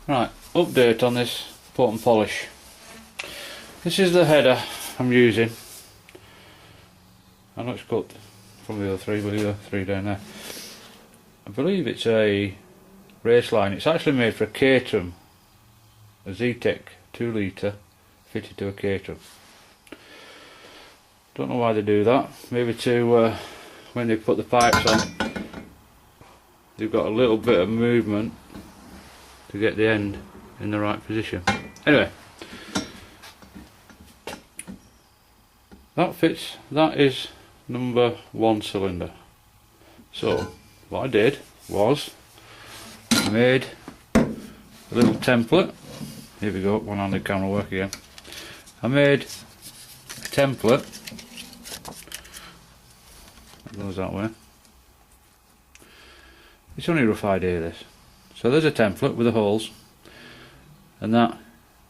Right, update on this port and polish. This is the header I'm using. I know it's cut from the other three, but the other three down there. I believe it's a race line. It's actually made for a Caterham, a Zetec 2 litre fitted to a Caterham. Don't know why they do that. Maybe to when they put the pipes on, they've got a little bit of movement to get the end in the right position. Anyway, that fits. That is number 1 cylinder. So what I did was I made a little template. Here we go, one handed camera work again. I made a template that goes that way. It's only a rough idea, this. So there's a template with the holes, and that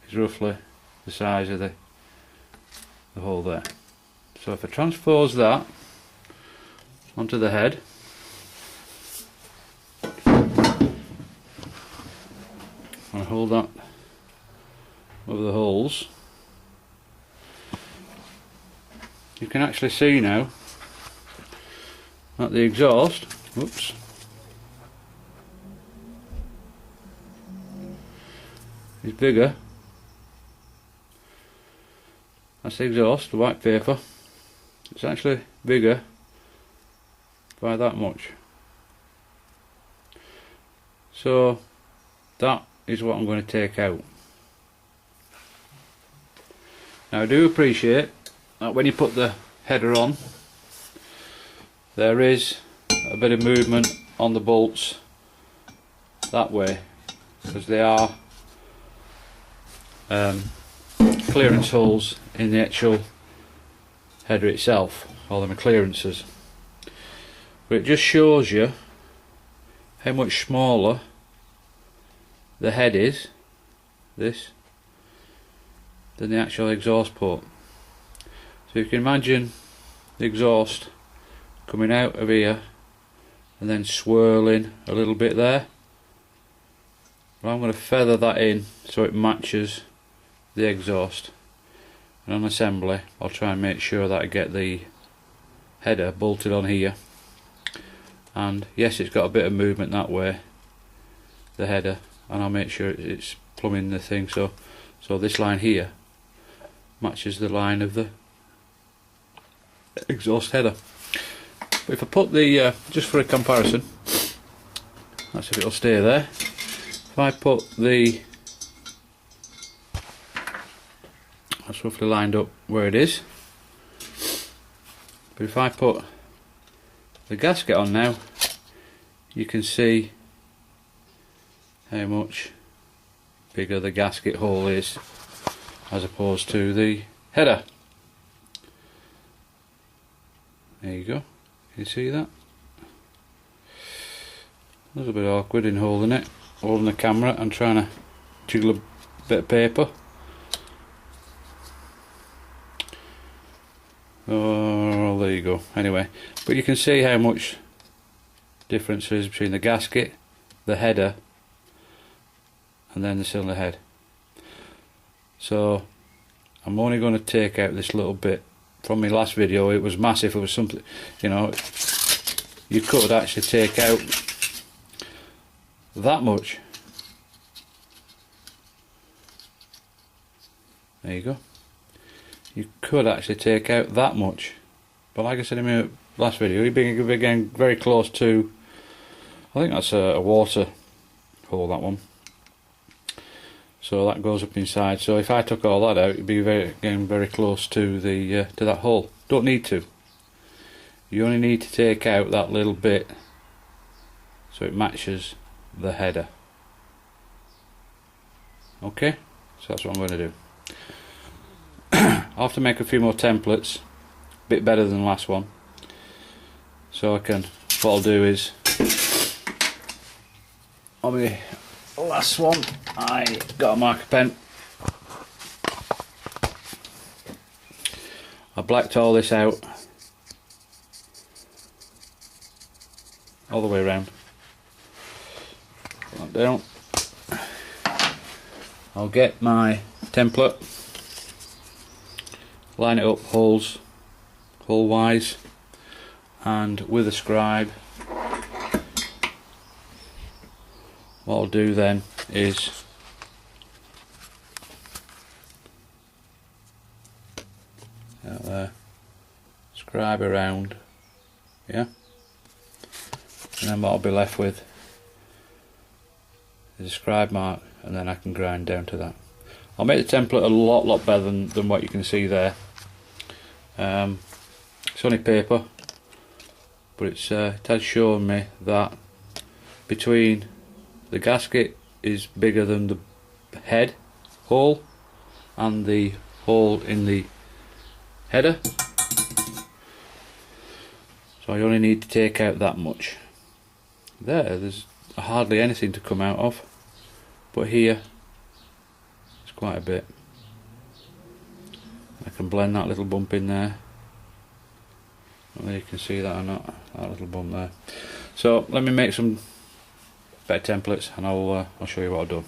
is roughly the size of the hole there. So if I transpose that onto the head, and I hold that over the holes, you can actually see now that the exhaust, whoops, is bigger. That's the exhaust, the white paper. It's actually bigger by that much. So that is what I'm going to take out. Now I do appreciate that when you put the header on, there is a bit of movement on the bolts that way, because they are clearance holes in the actual header itself, or them are clearances. But it just shows you how much smaller the head is, this, than the actual exhaust port. So you can imagine the exhaust coming out of here and then swirling a little bit there. But I'm going to feather that in so it matches the exhaust, and on assembly I'll try and make sure that I get the header bolted on here. And yes, it's got a bit of movement that way, the header, and I'll make sure it's plumbing the thing so this line here matches the line of the exhaust header. But if I put the just for a comparison, that's if it'll stay there. If I put the, that's roughly lined up where it is, but if I put the gasket on now, you can see how much bigger the gasket hole is as opposed to the header. There you go, can you see that? A little bit awkward in holding it, holding the camera and trying to jiggle a bit of paper. Oh, there you go. Anyway, but you can see how much difference there is between the gasket, the header, and then the cylinder head. So I'm only going to take out this little bit. From my last video, it was massive. It was something, you know, you could actually take out that much. There you go. You could actually take out that much, but like I said in my last video, you're getting very close to, I think that's a water hole, that one. So that goes up inside. So if I took all that out, you'd be getting very close to the to that hole. Don't need to. You only need to take out that little bit so it matches the header. Okay, so that's what I'm going to do. I'll have to make a few more templates, a bit better than the last one. So I can, what I'll do is, on the last one I got a marker pen. I blacked all this out all the way around. Put that down. I'll get my template, line it up hole wise, and with a scribe what I'll do then is out there, scribe around, yeah, and then what I'll be left with is a scribe mark, and then I can grind down to that. I'll make the template a lot better than what you can see there. It's only paper, but it has shown me that between the gasket is bigger than the head hole and the hole in the header, so I only need to take out that much. There's hardly anything to come out of, but here it's quite a bit. I can blend that little bump in there. I don't know if you can see that or not, that little bump there. So let me make some better templates and I'll show you what I've done.